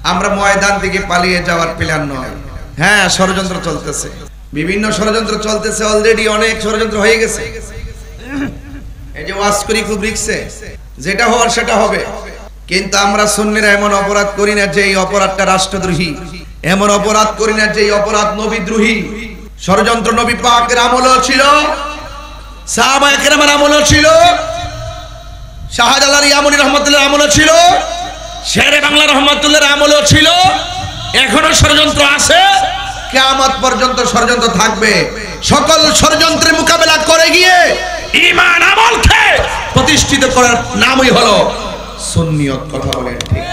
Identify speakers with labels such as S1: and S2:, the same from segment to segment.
S1: আমরা ময়দান থেকে পালিয়ে যাওয়ার প্ল্যান নয়। হ্যাঁ, ষড়যন্ত্র চলতেছে, বিভিন্ন ষড়যন্ত্র চলতেছে, অলরেডি অনেক ষড়যন্ত্র হয়ে গেছে। এই যে ওয়াজ করি খুব রিকসে, যেটা হওয়ার সেটা হবে, কিন্তু আমরা সুন্নিরা এমন অপরাধ করি না যে এই অপরাধটা রাষ্ট্রদ্রোহী, এমন অপরাধ করি না যে এই অপরাধ নবীদ্রোহী। ষড়যন্ত্র নবী পাকের আমলও ছিল, সাহাবায়ে কেরামের আমলও ছিল, শাহজালাল ইয়ামানী রহমাতুল্লাহ আমলও ছিল, শেরে বাংলা রহমাতুল্লাহর আমলও ছিল, এখনো ষড়যন্ত্র আছে, কিয়ামত পর্যন্ত ষড়যন্ত্র থাকবে। সকল ষড়যন্ত্রের মোকাবেলা করে গিয়ে ঈমান আমলকে প্রতিষ্ঠিত করার নামই হলো সুন্নিয়ত। কথা বলেন ঠিক?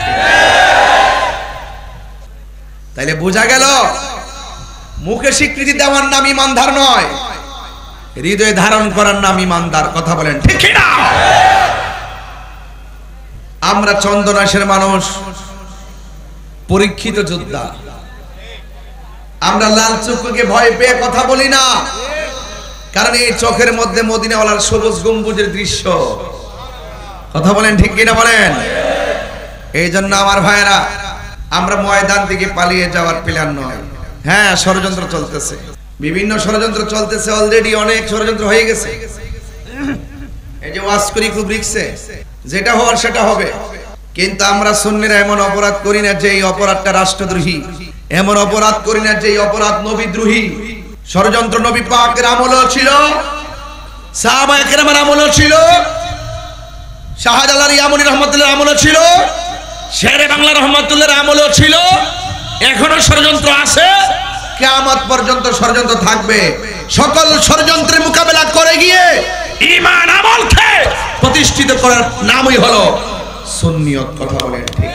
S1: তাইলে বোঝা গেল মুখে স্বীকৃতি দেওয়ার নাম ঈমানদার নয়, হৃদয়ে ধারণ করার নাম ঈমানদার। কথা বলেন ঠিক না? আমরা চন্দনাশের মানুষ, পরীক্ষিত যোদ্ধা। আমরা লাল চক্ষুকে ভয় পেয়ে কথা বলি না, কারণ এই চোখের মধ্যে মদিনাওয়ালার সবুজ গম্বুজের দৃশ্য। কথা বলেন ঠিক কিনা বলেন? এই জন্য আমার ভাইয়েরা, আমরা ময়দান থেকে পালিয়ে যাওয়ার প্ল্যান নয়। হ্যাঁ, ষড়যন্ত্র চলতেছে, বিভিন্ন ষড়যন্ত্র চলতেছে, অলরেডি অনেক ষড়যন্ত্র হয়ে গেছে। এই যে ওয়াজ করি খুব রিকসে, যেটা হওয়ার সেটা হবে, কিন্তু আমরা সুন্নিরা এমন অপরাধ করি না যে এই অপরাধটা রাষ্ট্রদ্রোহী, এমন অপরাধ করি না যে এই অপরাধ নবীদ্রোহী। ষড়যন্ত্র নবী পাকের আমলও ছিল, সাহাবায়ে কেরামের আমলও ছিল, শাহজালাল ইয়ামানী রহমাতুল্লাহর আমলও ছিল, শেরে বাংলা রহমাতুল্লাহর আমলও ছিল, এখনো ষড়যন্ত্র আছে, কিয়ামত পর্যন্ত ষড়যন্ত্র থাকবে। সকল ষড়যন্ত্রের মোকাবেলা করে গিয়ে ঈমান আমলকে প্রতিষ্ঠিত করার নামই হলো সুন্নিয়ত। কথা বলেন ঠিক?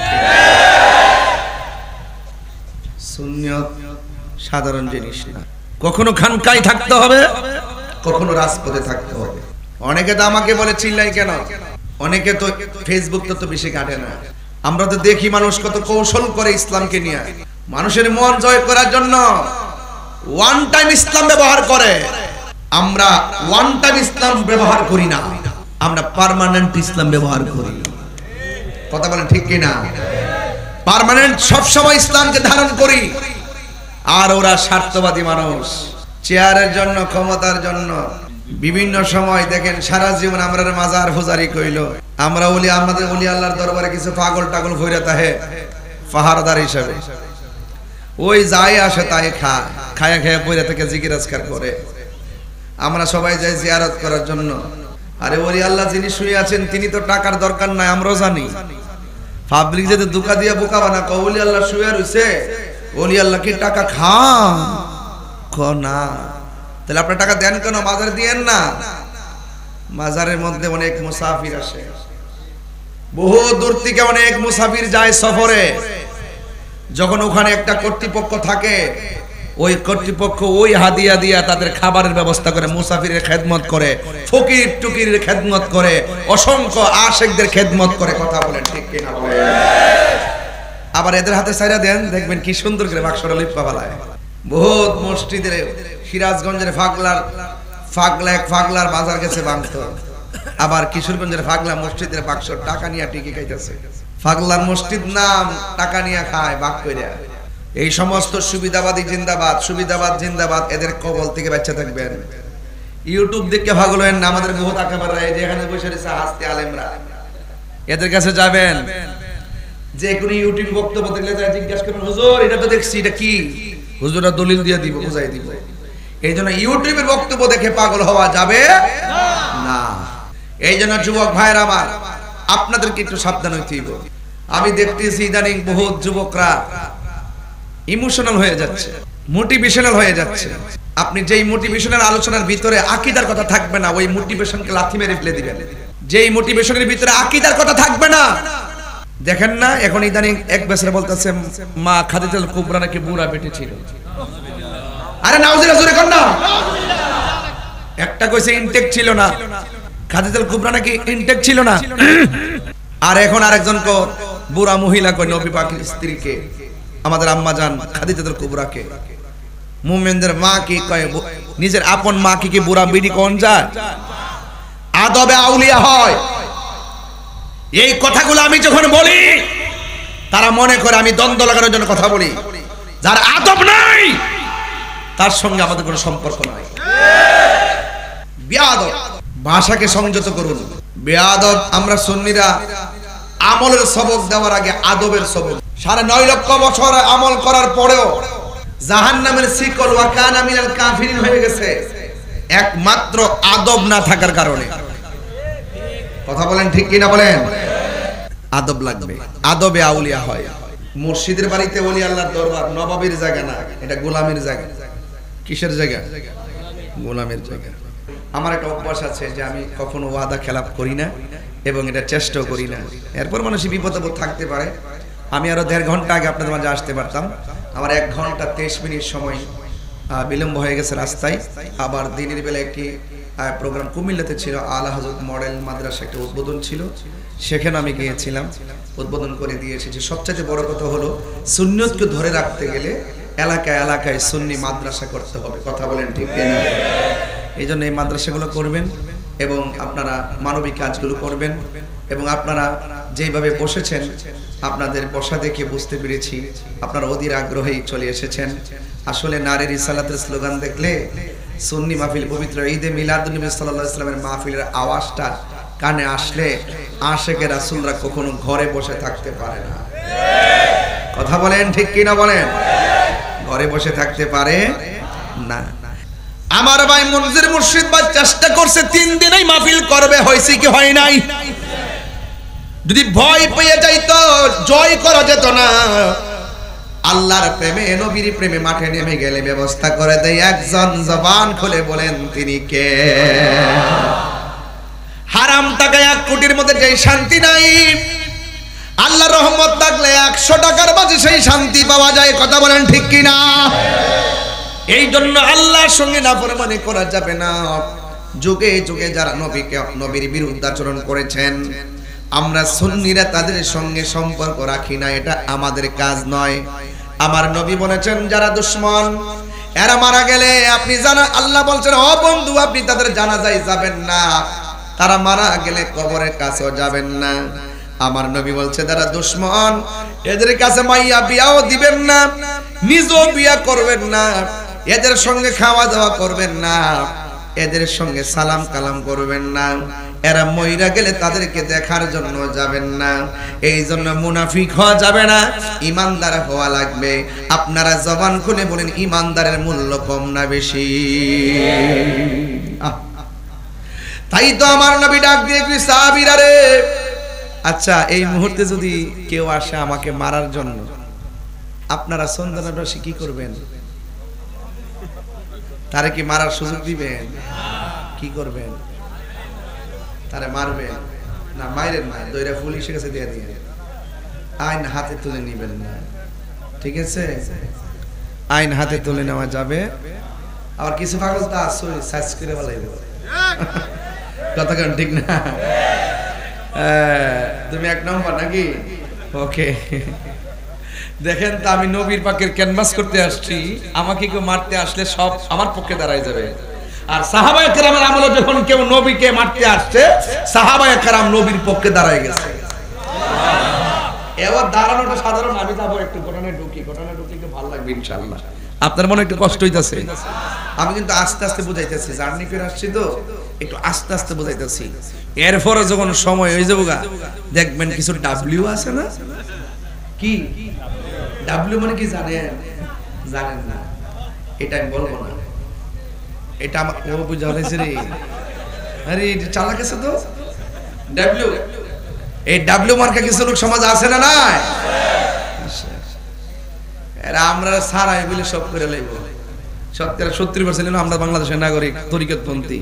S1: সুন্নিয়ত সাধারণ জিনিস না, কখনো খানকায় থাকতে হবে, কখনো রাজপথে থাকতে হবে। অনেকে তো আমাকে বলে চিল্লাই কেন, অনেকে তো ফেসবুক তো বেশি ঘাটে না। আমরা তো দেখি মানুষ কত কৌশল করে ইসলামকে নিয়ে, মানুষের মন জয় করার জন্য ওয়ান টাইম ইসলাম ব্যবহার করে। আমরা ওয়ান টাইম ইসলাম ব্যবহার করি না, আমরা পার্মানেন্ট ইসলাম ব্যবহার করি। কথা বলেন ঠিক কিনা? পার্মানেন্ট সবসময় ইসলামকে ধারণ করি। আর ওরা স্বার্থবাদী মানুষ, চেয়ারের জন্য, ক্ষমতার জন্য বিভিন্ন সময় দেখেন সারা জীবন আমরা মাজার ফুজারি কইল, আমরা ওলি, আমাদের ওলি আল্লাহর দরবারে কিছু পাগল টাগল ভইরা তাহে পাহারাদার হিসেবে, ওই যাই আসে তাই খায়া খায়া পয়রা থেকে জিকির আজকার করে। আমরা সবাই যাই জিয়ারত করার জন্য। আরে ওলি আল্লাহ যিনি শুয়ে আছেন তিনি তো টাকার দরকার নাই, আমরাও জানি। পাবলিক যদি দুকা দিয়া বোকা বানা ওলি আল্লাহ শুয়ে রইছে, ওলি আল্লাহ কি টাকা খান না? তাহলে আপনার টাকা দেন কেন? মাজারে দিয়েন না। মাজারের মধ্যে অনেক মুসাফির আসে, বহু দূর থেকে অনেক মুসাফির যায় সফরে। যখন ওখানে একটা কর্তৃপক্ষ থাকে, ওই কর্তৃপক্ষ ওই হাদিয়া দিয়া তাদের খাবারের ব্যবস্থা করে, মুসাফিরের খেদমত করে, ফকির টুকিরের খেদমত করে, অসংখ্য আশেকদের খেদমত করে। কথা বলেন ঠিক কিনা বলেন? আবার এদের হাতে ছাইরা দেন, দেখবেন কি সুন্দর করে বাক্সটা লিপা বালায়। বহুত মসজিদের, সিরাজগঞ্জের ফাগলার বাজার গেছে ভাঙতো, আবার কিশোরগঞ্জের ফাগলা মসজিদের বাক্স টাকা নিয়ে টিকে খাইতেছে। ফাগলার মসজিদ নাম, টাকা নিয়ে খায় বাক কইরা। এই সমস্ত সুবিধাবাদী জিন্দাবাদ, সুবিধাবাদ জিন্দাবাদ, এদের কবল থেকে বাচ্চা থাকবেন। ইউটিউব দেখে পাগল হয়েন না। আমাদের বহুত আকাবাররা এই যে এখানে বসে রয়েছে হাসতে আলেমরা, এদের কাছে যাবেন, যে কোনো ইউটিউব বক্তব্য দেখলে জিজ্ঞাসা করবেন, হুজুর এটা তো দেখছি, এটা কি? হুজুরা দলিল দিয়ে দিব, বুঝাই দিব। এই জন্য ইউটিউবের বক্তব্য দেখে পাগল হওয়া যাবে না। এই জন্য যুবক ভাইয়ের আমার, আপনাদেরকে একটু সাবধান হইতে হবে। আমি দেখতেছি ইদানিং বহুত যুবকরা ইমোশনাল হয়ে যাচ্ছে, মোটিভেশনাল হয়ে যাচ্ছে। আপনি যেই মোটিভেশনাল আলোচনার ভিতরে আকীদার কথা থাকবে না, ওই মোটিভেশনকে লাথি মেরে ফেলে দিবেন। যেই মোটিভেশনের ভিতরে আকীদার কথা থাকবে না, দেখেন না এখন ইদানিং এক বেসরে বলতেছে মা খাদিজাতুল কুবরা নাকি বুড়া বেটে ছিল। আরে নাউজুবিল্লাহ, জোরে কর না। একটা কইছে ইনটেক ছিল না, খাদিজাতুল কুবরা নাকি ইনটেক ছিল না। আর এখন আরেকজন কো বুড়া মহিলা কই নবী পাকের স্ত্রীকে, আমাদের আম্মা জান খাদিজাতুল কুবরাকে। মুমিনদের মা কি কয়, নিজের আপন মা কি বুড়া বিড়ি কোন যায়? আদবে আউলিয়া হয়। এই কথাগুলো আমি যখন বলি, তারা মনে করে আমি দ্বন্দ্ব লাগানোর জন্য কথা বলি। যার আদব নাই তার সঙ্গে আমাদের কোনো সম্পর্ক নাই। বেয়াদব, ভাষাকে সংযত করুন। বেয়াদব, আমরা সুন্নিরা আমলের সবক দেওয়ার আগে আদবের সবক। 9.5 লক্ষ বছর আমল করার পরেও জাহান্নামের শিকল ওয়া কানা মিনাল কাফিরিন হয়ে গেছে একমাত্র আদব না থাকার কারণে। কথা বলেন ঠিক কি না বলেন? আদব লাগবে, আদবে আউলিয়া হয়। মুর্শিদের বাড়িতে ওলি আল্লাহর দরবার, নবাবের জায়গা না, এটা গোলামের জায়গা। কিসের জায়গা? গোলামের জায়গা। আমার একটা অভ্যাস আছে যে আমি কখনো ওয়াদা খেলাপ করি না এবং এটা চেষ্টাও করি না। এরপর মানুষই বিপদ থাকতে পারে। আমি আরো 1.5 ঘন্টা আগে আপনাদের মাঝে আসতে পারতাম, আমার 1 ঘন্টা 23 মিনিট সময় বিলম্ব হয়ে গেছে রাস্তায়। আবার দিনের বেলা একটি প্রোগ্রাম কুমিল্লাতে ছিল, আলা হযরত মডেল মাদ্রাসা একটা উদ্বোধন ছিল, সেখানে আমি গিয়েছিলাম, উদ্বোধন করে দিয়ে এসেছি। সবচেয়ে বড় কথা হলো সুন্নিয়তকে ধরে রাখতে গেলে এলাকায় এলাকায় সুন্নি মাদ্রাসা করতে হবে। কথা বলেন ঠিক কিনা? এই জন্য এই মাদ্রাসাগুলো করবেন এবং আপনারা মানবিক কাজগুলো করবেন। এবং আপনারা যেভাবে বসেছেন, আপনাদের বসা দেখে বুঝতে পেরেছি আপনারা অধীর আগ্রহেই চলে এসেছেন। আসলে নারী রিসালাতের স্লোগান দেখলে সুন্নি মাহফিল, পবিত্র ঈদে মিলাদুন্নবী সাল্লাল্লাহু আলাইহি ওয়াসাল্লামের মাহফিলের আওয়াজটা কানে আসলে আশেকে রাসূলরা কখনো ঘরে বসে থাকতে পারে না। কথা বলেন ঠিক কি না বলেন? ঘরে বসে থাকতে পারে না। আমার ভাই মনজির মুর্শিদ ভাই চেষ্টা করছে 3 দিনেই মাহফিল করবে, হয়েছে কি হয় নাই? যদি ভয় পেয়ে যাইতো জয় করা যেত না। আল্লাহর প্রেমে, নবীর প্রেমে মাঠে নেমে গেলে ব্যবস্থা করে দেয় একজন। জবান খুলে বলেন তিনি কে? হারাম টাকা 1 কোটির মধ্যে যেই শান্তি নাই, আল্লাহর রহমত থাকলে 100 টাকার মাঝে সেই শান্তি পাওয়া যায়। কথা বলেন ঠিক কি না? এই জন্য আল্লাহর সঙ্গে নাফরমানি করা যাবে না। যুগে যুগে যারা নবীর বিরুদ্ধে আচরণ করেছেন, আমরা সুন্নিরা তাদের সঙ্গে সম্পর্ক রাখি না, এটা আমাদের কাজ নয়। আমার নবী বলেছেন যারা দুশমন এরা মারা গেলে আপনি জানা, আল্লাহ বলছেন ও বন্ধু আপনি তাদের জানাজায় যাবেন না, তারা মারা গেলে কবরের কাছেও যাবেন না। আমার নবী বলছে যারা দুশমন এদের কাছে মাইয়া বিয়াও দিবেন না, নিজেও বিয়া করবেন না, এদের সঙ্গে খাওয়া দাওয়া করবেন না, এদের সঙ্গে সালাম কালাম করবেন না, এরা মইরা গেলে তাদেরকে দেখার জন্য যাবেন না। এই জন্য মুনাফিক হওয়া যাবে না, ইমানদার হওয়া লাগবে। আপনারা জবান খুলে বলেন ইমানদারের মূল্য কম না বেশি? তাই তো আমার নবী ডাক দিয়ে কি সাহাবীরা রে, আচ্ছা এই মুহূর্তে যদি কেউ আসে আমাকে মারার জন্য, আপনারা সন্তানরাশি কি করবেন? তারে কি মারার সুযোগ দিবেন? কি করবেন? তারে মারবেন না? মাইরেন না, দইরা পুলিশের কাছে দিয়ে দিয়ে আইন হাতে তুলে নিবেন না, ঠিক আছে? আইন হাতে তুলে নেওয়া যাবে। আবার কিছু পাগল তো আসলে সার্চ করে বলাইবে, কথা কেন ঠিক না? তুমি 1 নম্বর নাকি? ওকে, দেখেন তো আমি নবীর পাকের ক্যানভাস করতে আসছি, আমাকে কেউ মারতে আসলে সব আমার পক্ষে দাঁড়ায় যাবে। আর সাহাবায়ে কেরামের আমলে যখন কেউ নবীকে মারতে আসছে, সাহাবায়ে কেরাম নবীর পক্ষে দাঁড়ায় গেছে। এবার দাঁড়ানোটা সাধারণ, আমি যাবো একটু ঘটনা ঢুকি একটু ভালো লাগবে ইনশাআল্লাহ। আপনার মনে একটু কষ্ট হইতাছে, আমি কিন্তু আস্তে আস্তে বুঝাইতেছি, জার্নি করে আসছি তো একটু আস্তে আস্তে বুঝাইতেছি। এরপরে যখন সময় হয়ে যাবো দেখবেন কিছু ডাব্লিউ আছে না? কি ডাব্লিউ মানে কি জানেন না? এটা আমি বলবো না, এটা আমার ও বুঝা হয়েছে রে। আরে চালাক আছে তো ডাব্লিউ, এই ডাব্লিউ মার্কা কিছু লোক সমাজ আছে না? নাই, এরা আমরা সারা বলে সব করে লাইব। 70% আমরা বাংলাদেশের নাগরিক, তরিকতপন্থী।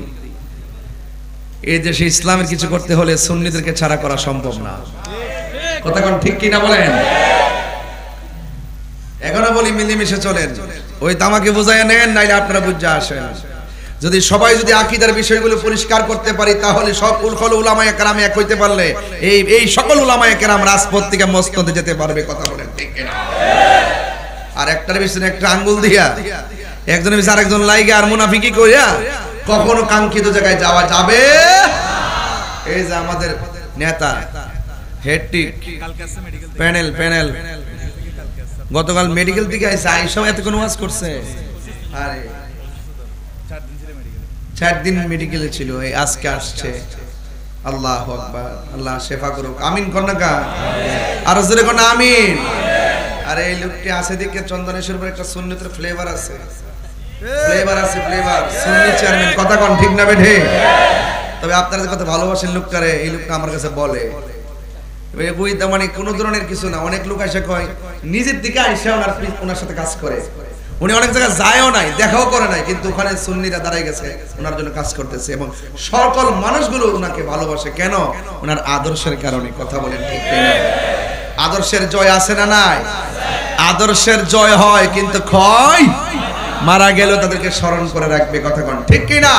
S1: এই দেশে ইসলামের কিছু করতে হলে সুন্নিদেরকে ছাড়া করা সম্ভব না। কথা কোন ঠিক কি না বলেন? এখনো বলি মিলেমিশে চলেন, ওই তামাকে বুঝাইয়া নেন, নাইলে আপনারা বুঝা আসেন। যদি সবাই যদি আকীদার বিষয়গুলো পরিষ্কার করতে পারি, তাহলে সকল উলামায়ে কেরাম এক হইতে পারলে এই সকল উলামায়ে কেরাম রাজপথ থেকে মসনদে যেতে পারবে। কথা বলেন ঠিক কি না? আর একটার পিছনে একটা আঙ্গুল দিয়া একজনের পিছনে আরেকজন লাইগা আর মুনাফিকি কইরা কখনো কাঙ্ক্ষিত জায়গায় যাওয়া যাবে। এই যে আমাদের নেতা হেডটিক প্যানেল প্যানেল গতকাল মেডিকেল থেকে আইসা আইসাও এত কোন ওয়াজ করছে আরে 4 দিন মেডিকেলে ছিল এই আজকে আসছে আল্লাহু আকবার আল্লাহ শেফা করুক আমিন কন্নাকা আর জোরে কোন আমিন আরে এই লোকটি আছে দেখে চন্দনেশ্বর পর একটা সুন্নতের ফ্লেভার আছে ফ্লেভার সুন্নি চেয়ারম্যান কথা কোন ঠিক না বেঠে তবে আপনারা কত ভালোবাসেন লোকটারে এই লোকটা আমার কাছে বলে ওই মানে কোন ধরনের কিছু না অনেক লোক এসে কয় নিজের দিকে আইসা ওনার সাথে কাজ করে উনি অনেক জায়গায় যায়ও নাই দেখাও করে নাই কিন্তু ওখানে সুন্নিরা দাঁড়াই গেছে ওনার জন্য কাজ করতেছে এবং সকল মানুষগুলো ওনাকে ভালোবাসে কেন ওনার আদর্শের কারণে কথা বলেন ঠিক না আদর্শের জয় আছে না নাই আদর্শের জয় হয় কিন্তু ক্ষয় মারা গেলেও তাদেরকে স্মরণ করে রাখবে কথা কোন ঠিক কি না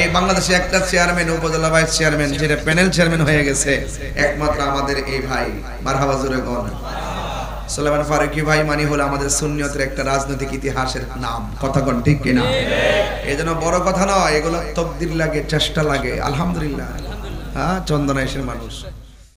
S1: এই বাংলাদেশে একটা চেয়ারম্যান উপজেলা ভাইস চেয়ারম্যান যেটা প্যানেল চেয়ারম্যান হয়ে গেছে একমাত্র আমাদের এই ভাই মারহাবা জোরে কোন সুলাইমান ফারুকী ভাই মানে হলো আমাদের সুন্নিয়তের একটা রাজনৈতিক ইতিহাসের নাম কথা কোন ঠিক কি না এজন্য বড় কথা নয় এগুলো তাকদীর লাগে চেষ্টা লাগে আলহামদুলিল্লাহ হ্যাঁ চন্দনাইশের মানুষ